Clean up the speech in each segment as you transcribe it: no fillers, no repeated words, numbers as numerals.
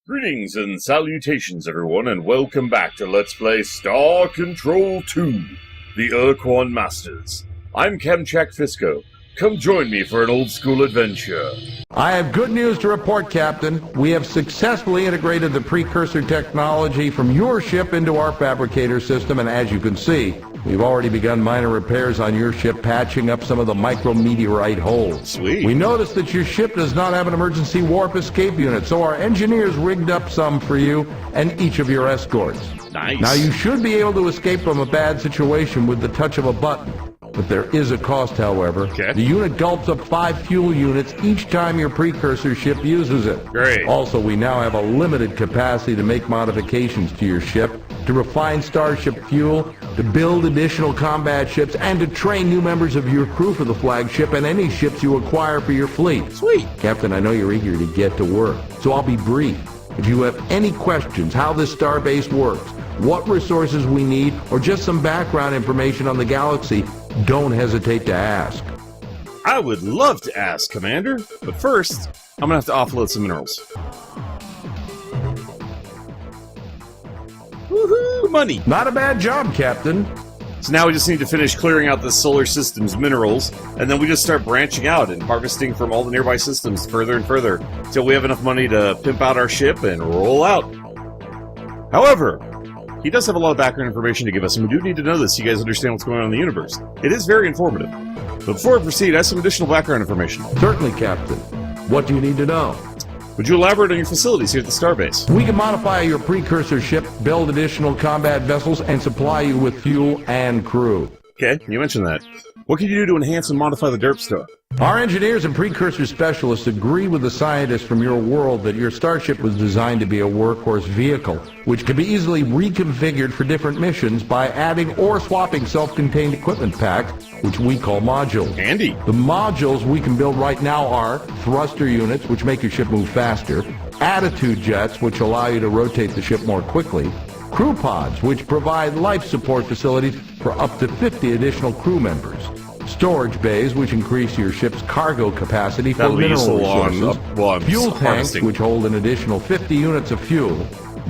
Greetings and salutations, everyone, and welcome back to Let's Play StarCon2, the UQM Masters. I'm Chemcheck Fisco. Come join me for an old-school adventure. I have good news to report, Captain. We have successfully integrated the Precursor technology from your ship into our fabricator system, and as you can see, we've already begun minor repairs on your ship, patching up some of the micrometeorite holes. Sweet. We noticed that your ship does not have an emergency warp escape unit, so our engineers rigged up some for you and each of your escorts. Nice. Now, you should be able to escape from a bad situation with the touch of a button. But there is a cost, however. Okay. The unit gulps up 5 fuel units each time your Precursor ship uses it. Great. Also, we now have a limited capacity to make modifications to your ship, to refine Starship fuel, to build additional combat ships, and to train new members of your crew for the flagship and any ships you acquire for your fleet. Sweet. Captain, I know you're eager to get to work, so I'll be brief. If you have any questions how this starbase works, what resources we need, or just some background information on the galaxy, don't hesitate to ask. I would love to ask, Commander, but first, I'm gonna have to offload some minerals. Woohoo! Money! Not a bad job, Captain. So now we just need to finish clearing out the solar system's minerals, and then we just start branching out and harvesting from all the nearby systems further and further, until we have enough money to pimp out our ship and roll out. However, he does have a lot of background information to give us, and we do need to know this so you guys understand what's going on in the universe. It is very informative. But before I proceed, I have some additional background information. Certainly, Captain. What do you need to know? Would you elaborate on your facilities here at the Starbase? We can modify your Precursor ship, build additional combat vessels, and supply you with fuel and crew. Okay, you mentioned that. What can you do to enhance and modify the Derp Star? Our engineers and Precursor specialists agree with the scientists from your world that your starship was designed to be a workhorse vehicle, which can be easily reconfigured for different missions by adding or swapping self-contained equipment packs, which we call modules. Handy. The modules we can build right now are thruster units, which make your ship move faster, attitude jets, which allow you to rotate the ship more quickly, crew pods, which provide life support facilities for up to 50 additional crew members, storage bays, which increase your ship's cargo capacity for mineral resources, fuel tanks, which hold an additional 50 units of fuel,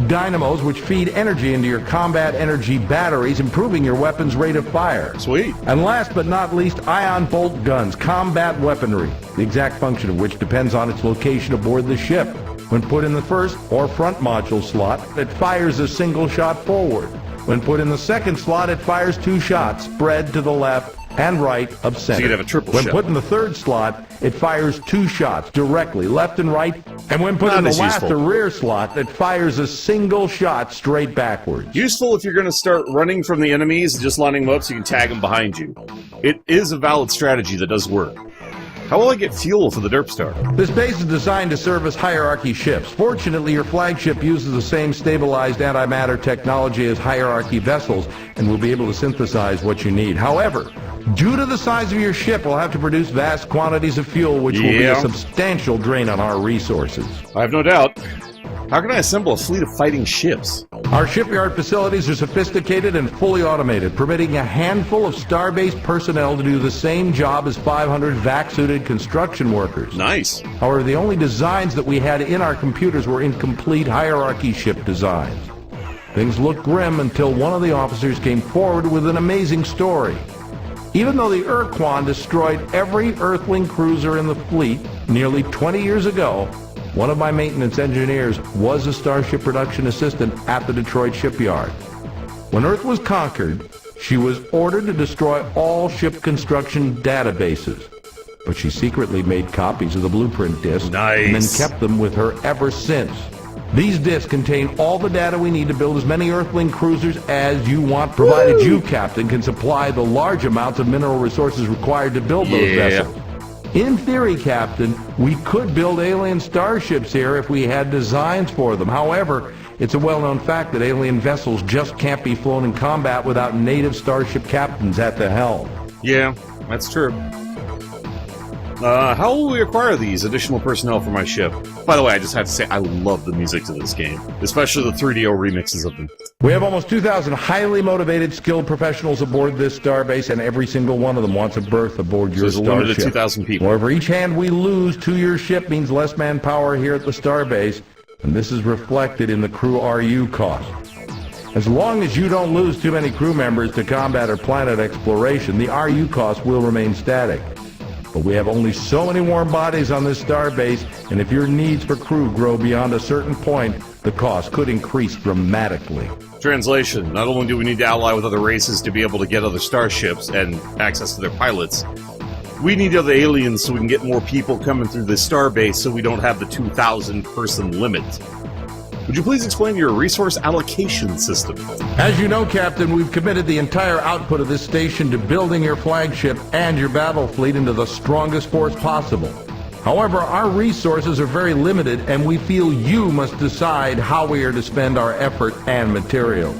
dynamos, which feed energy into your combat energy batteries, improving your weapon's rate of fire. Sweet. And last but not least, ion bolt guns, combat weaponry, the exact function of which depends on its location aboard the ship. When put in the first or front module slot, it fires a single shot forward. When put in the second slot, it fires 2 shots, spread to the left and right of center. So you'd have a triple When shot. put in the third slot, it fires 2 shots directly, left and right. And when put in the last or rear slot, it fires a single shot straight backwards. Useful if you're going to start running from the enemies and just lining them up so you can tag them behind you. It is a valid strategy that does work. How will I get fuel for the Derp Star? This base is designed to service hierarchy ships. Fortunately, your flagship uses the same stabilized antimatter technology as hierarchy vessels and will be able to synthesize what you need. However, due to the size of your ship, we'll have to produce vast quantities of fuel, which will be a substantial drain on our resources. I have no doubt. How can I assemble a fleet of fighting ships? Our shipyard facilities are sophisticated and fully automated, permitting a handful of Starbase personnel to do the same job as 500 vac-suited construction workers. Nice. However, the only designs that we had in our computers were incomplete hierarchy ship designs. Things looked grim until one of the officers came forward with an amazing story. Even though the UQM destroyed every Earthling cruiser in the fleet nearly 20 years ago, one of my maintenance engineers was a Starship production assistant at the Detroit shipyard. When Earth was conquered, she was ordered to destroy all ship construction databases. But she secretly made copies of the blueprint discs and then kept them with her ever since. These discs contain all the data we need to build as many Earthling cruisers as you want, provided you, Captain, can supply the large amounts of mineral resources required to build those vessels. In theory, Captain, we could build alien starships here if we had designs for them. However, it's a well-known fact that alien vessels just can't be flown in combat without native starship captains at the helm. Yeah, that's true. How will we acquire these additional personnel for my ship? By the way, I just have to say, I love the music to this game, especially the 3DO remixes of them. We have almost 2,000 highly motivated, skilled professionals aboard this starbase, and every single one of them wants a berth aboard your starship. Limited to 2,000 people. However, each hand we lose to your ship means less manpower here at the starbase, and this is reflected in the crew RU cost. As long as you don't lose too many crew members to combat or planet exploration, the RU cost will remain static. But we have only so many warm bodies on this starbase, and if your needs for crew grow beyond a certain point, the cost could increase dramatically. Translation: not only do we need to ally with other races to be able to get other starships and access to their pilots, we need other aliens so we can get more people coming through this starbase so we don't have the 2,000 person limit. Would you please explain your resource allocation system? As you know, Captain, we've committed the entire output of this station to building your flagship and your battle fleet into the strongest force possible. However, our resources are very limited, and we feel you must decide how we are to spend our effort and materials.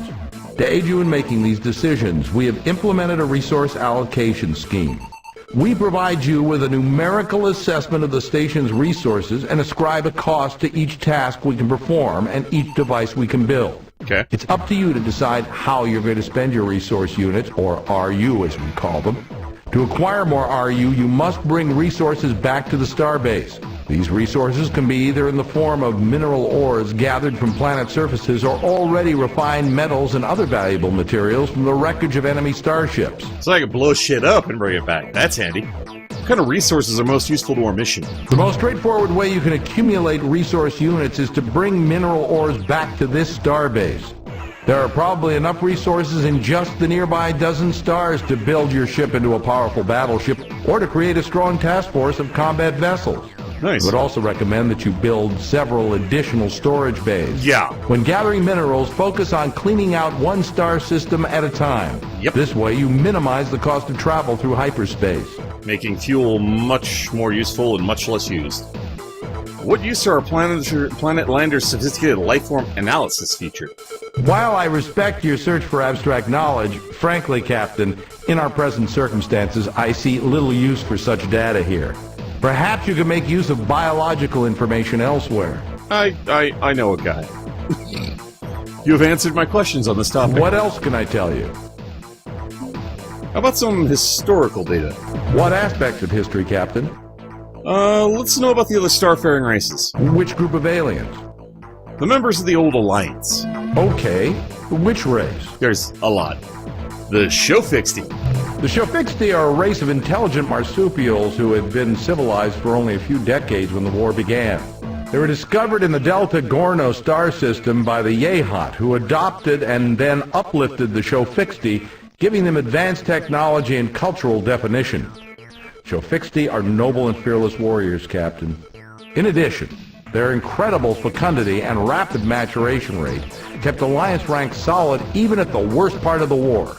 To aid you in making these decisions, we have implemented a resource allocation scheme. We provide you with a numerical assessment of the station's resources and ascribe a cost to each task we can perform and each device we can build. Okay. It's up to you to decide how you're going to spend your resource units, or RU as we call them. To acquire more RU, you must bring resources back to the starbase. These resources can be either in the form of mineral ores gathered from planet surfaces or already refined metals and other valuable materials from the wreckage of enemy starships. So I can blow shit up and bring it back. That's handy. What kind of resources are most useful to our mission? The most straightforward way you can accumulate resource units is to bring mineral ores back to this starbase. There are probably enough resources in just the nearby dozen stars to build your ship into a powerful battleship or to create a strong task force of combat vessels. Nice. I would also recommend that you build several additional storage bays. Yeah. When gathering minerals, focus on cleaning out one star system at a time. Yep. This way you minimize the cost of travel through hyperspace. Making fuel much more useful and much less used. What use are our Planet Lander's sophisticated lifeform analysis feature? While I respect your search for abstract knowledge, frankly, Captain, in our present circumstances, I see little use for such data here. Perhaps you can make use of biological information elsewhere. I know a guy. You have answered my questions on this topic. What else can I tell you? How about some historical data? What aspects of history, Captain? Let's know about the other starfaring races. Which group of aliens? The members of the Old Alliance. Okay. Which race? There's a lot. The Shofixti. The Shofixti are a race of intelligent marsupials who had been civilized for only a few decades when the war began. They were discovered in the Delta Gorno star system by the Yehat, who adopted and then uplifted the Shofixti, giving them advanced technology and cultural definition. Shofixti are noble and fearless warriors, Captain. In addition, their incredible fecundity and rapid maturation rate kept Alliance rank solid even at the worst part of the war.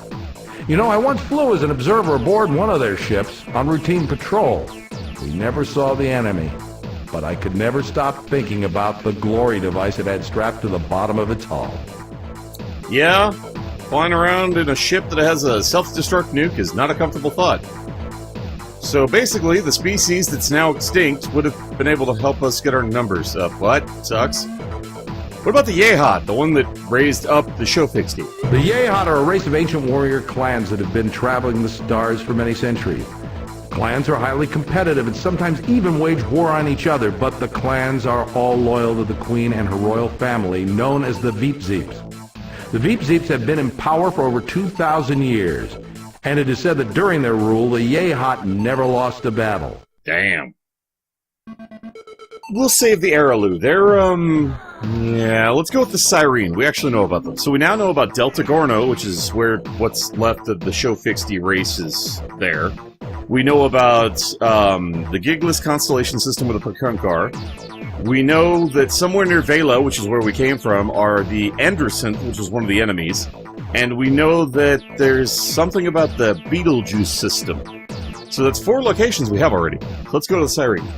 You know, I once flew as an observer aboard one of their ships on routine patrol. We never saw the enemy, but I could never stop thinking about the glory device it had strapped to the bottom of its hull. Yeah, flying around in a ship that has a self-destruct nuke is not a comfortable thought. So basically, the species that's now extinct would have been able to help us get our numbers up. What? Sucks. What about the Yehat, the one that raised up the Shofixti? The Yehat are a race of ancient warrior clans that have been traveling the stars for many centuries. Clans are highly competitive and sometimes even wage war on each other, but the clans are all loyal to the Queen and her royal family, known as the Veepzeeps. The Veepzeeps have been in power for over 2,000 years. And it is said that during their rule, the Yehat never lost a battle. Damn. We'll save the Araloo. Yeah, let's go with the Cyrene. We actually know about them. So we now know about Delta Gorno, which is where what's left of the Shofixti race is there. We know about the Gigless constellation system with a Precursor. We know that somewhere near Vela, which is where we came from, are the Androsynth, which is one of the enemies. And we know that there's something about the Betelgeuse system. So that's 4 locations we have already. Let's go to the Cyrene.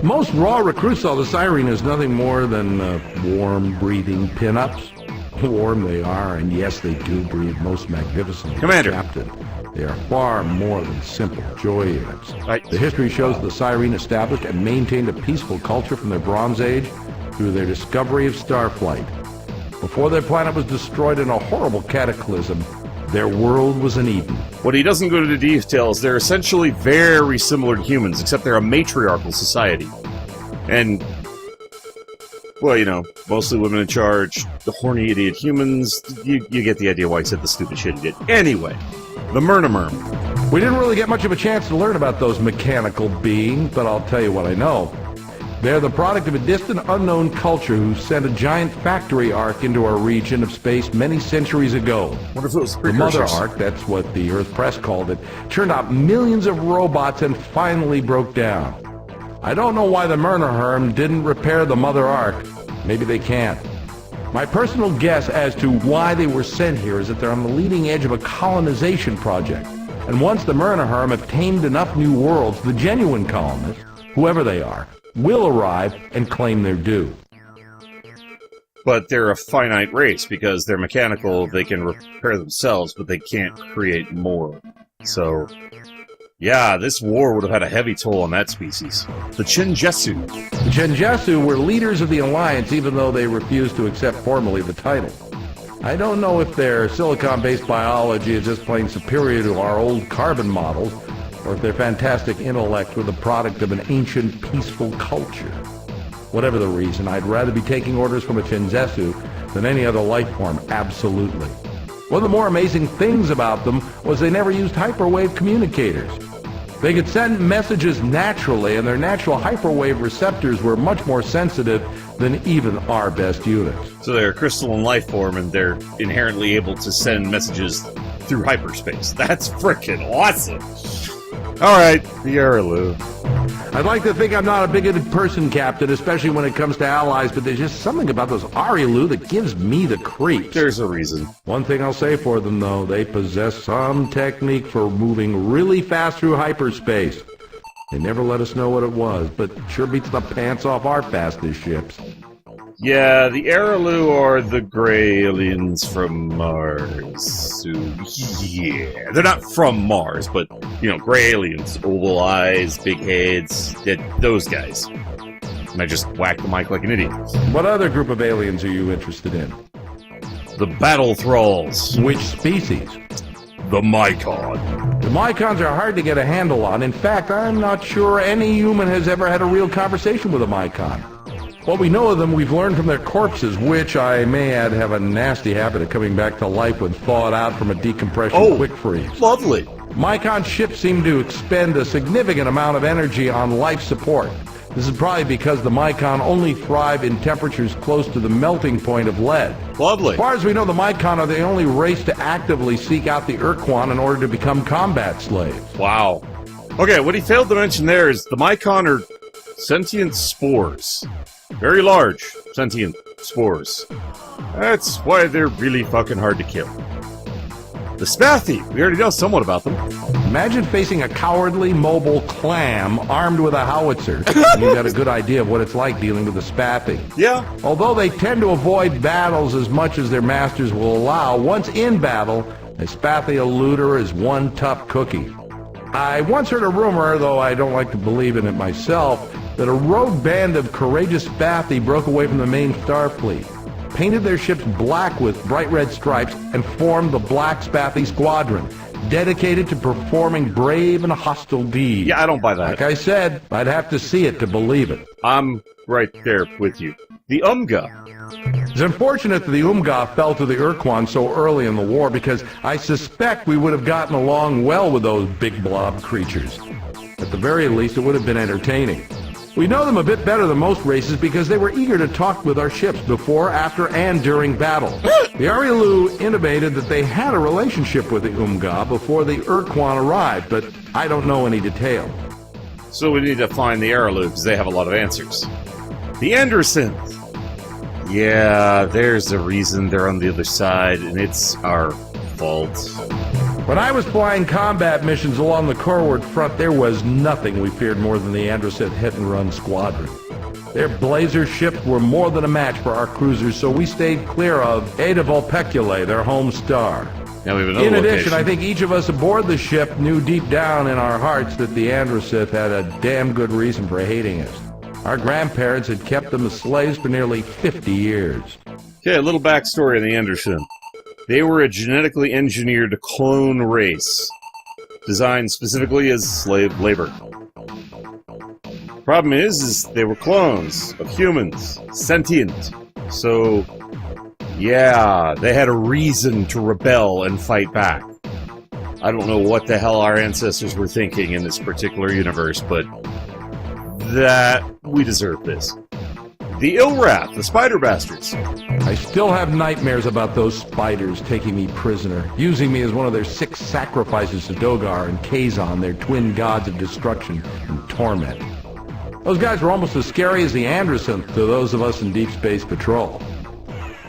Most raw recruits saw the Cyrene as nothing more than warm, breathing pinups. Warm they are, and yes, they do breathe most magnificently. Commander. Captain. They are far more than simple joy units. The history shows the Cyrene established and maintained a peaceful culture from their Bronze Age through their discovery of starflight. Before their planet was destroyed in a horrible cataclysm, their world was an Eden. What he doesn't go into details, they're essentially very similar to humans, except they're a matriarchal society. And, Well, you know, mostly women in charge, the horny idiot humans. You get the idea why he said the stupid shit he did. Anyway, the Mirna Mer. We didn't really get much of a chance to learn about those mechanical beings, but I'll tell you what I know. They're the product of a distant, unknown culture who sent a giant factory ark into our region of space many centuries ago. What if it was The Precursors? Mother Ark, that's what the Earth Press called it, turned out millions of robots and finally broke down. I don't know why the Mirna Herm didn't repair the Mother Ark. Maybe they can't. My personal guess as to why they were sent here is that they're on the leading edge of a colonization project. And once the Mirna Herm have tamed enough new worlds, the genuine colonists, whoever they are, will arrive and claim their due. But they're a finite race because they're mechanical, they can repair themselves, but they can't create more. So, yeah, this war would have had a heavy toll on that species. The Jesu. The Jesu were leaders of the Alliance even though they refused to accept formally the title. I don't know if their silicon-based biology is just plain superior to our old carbon models, or if their fantastic intellect were the product of an ancient, peaceful culture. Whatever the reason, I'd rather be taking orders from a Jesu than any other life form, absolutely. One of the more amazing things about them was they never used hyperwave communicators. They could send messages naturally, and their natural hyperwave receptors were much more sensitive than even our best units. So they're a crystalline life form, and they're inherently able to send messages through hyperspace. That's frickin' awesome! Alright, the Araloo. I'd like to think I'm not a bigoted person, Captain, especially when it comes to allies, but there's just something about those Araloo that gives me the creeps. There's a reason. One thing I'll say for them, though, they possess some technique for moving really fast through hyperspace. They never let us know what it was, but sure beats the pants off our fastest ships. Yeah, the Araloo are the gray aliens from Mars. Yeah, they're not from Mars, but, you know, gray aliens. Oval eyes, big heads, those guys. And I just whacked the mic like an idiot. What other group of aliens are you interested in? The Battle Thralls. Which species? The Mycon. The Mycons are hard to get a handle on. In fact, I'm not sure any human has ever had a real conversation with a Mycon. What we know of them, we've learned from their corpses, which, I may add, have a nasty habit of coming back to life when thawed out from a decompression quick freeze. Lovely. Mycon ships seem to expend a significant amount of energy on life support. This is probably because the Mycon only thrive in temperatures close to the melting point of lead. Lovely. As far as we know, the Mycon are the only race to actively seek out the Urquan in order to become combat slaves. Wow. Okay, what he failed to mention there is the Mycon are sentient spores. Very large sentient spores. That's why they're really fucking hard to kill. The Spathy, we already know somewhat about them. Imagine facing a cowardly, mobile clam armed with a howitzer. You got a good idea of what it's like dealing with a Spathy. Yeah. Although they tend to avoid battles as much as their masters will allow, once in battle, a Spathy eluder is one tough cookie. I once heard a rumor, though I don't like to believe in it myself, that a rogue band of courageous Spathy broke away from the main Starfleet, painted their ships black with bright red stripes, and formed the Black Spathy Squadron, dedicated to performing brave and hostile deeds. Yeah, I don't buy that. Like I said, I'd have to see it to believe it. I'm right there with you. The Umga. It's unfortunate that the Umga fell to the Urquan so early in the war, because I suspect we would have gotten along well with those big blob creatures. At the very least, it would have been entertaining. We know them a bit better than most races because they were eager to talk with our ships before, after, and during battle. The Araloo intimated that they had a relationship with the Umga before the Urquan arrived, but I don't know any detail. So we need to find the Araloo because they have a lot of answers. The Andersons. Yeah, there's a reason they're on the other side, and it's our fault. When I was flying combat missions along the Corward Front, there was nothing we feared more than the Androsith hit-and-run squadron. Their blazer ships were more than a match for our cruisers, so we stayed clear of Eta Vulpeculae, their home star. Now we have another In addition, location. I think each of us aboard the ship knew deep down in our hearts that the Androsith had a damn good reason for hating us. Our grandparents had kept them as slaves for nearly 50 years. Okay, a little backstory on the Anderson. They were a genetically engineered clone race, designed specifically as slave labor. Problem is they were clones of humans, sentient. So, yeah, they had a reason to rebel and fight back. I don't know what the hell our ancestors were thinking in this particular universe, but that we deserve this. The Illwrath, the spider bastards. I still have nightmares about those spiders taking me prisoner, using me as one of their 6 sacrifices to Dogar and Kazon, their twin gods of destruction and torment. Those guys were almost as scary as the Andersons to those of us in Deep Space Patrol.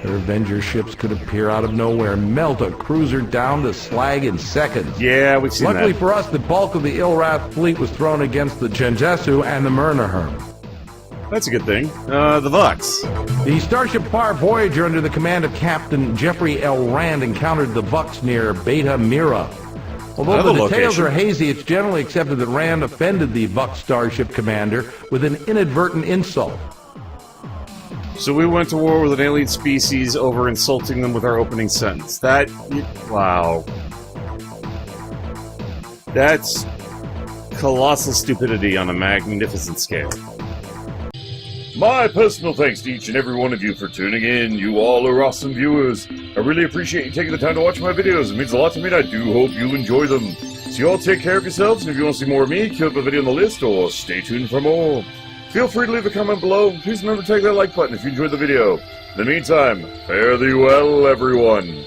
Their Avenger ships could appear out of nowhere and melt a cruiser down to slag in seconds. Yeah, we've seen Luckily that. for us, the bulk of the Illwrath fleet was thrown against the Jesu and the Mirna Mer. That's a good thing. The Vux. The Starship Far Voyager under the command of Captain Jeffrey L. Rand encountered the Vux near Beta Mira. Although Another the details location. are hazy, it's generally accepted that Rand offended the Vux starship commander with an inadvertent insult. So we went to war with an alien species over insulting them with our opening sentence. Wow. That's colossal stupidity on a magnificent scale. My personal thanks to each and every one of you for tuning in. You all are awesome viewers. I really appreciate you taking the time to watch my videos. It means a lot to me, and I do hope you enjoy them. So you all take care of yourselves, and if you want to see more of me, keep up a video on the list, or stay tuned for more. Feel free to leave a comment below. Please remember to take that like button if you enjoyed the video. In the meantime, fare thee well, everyone.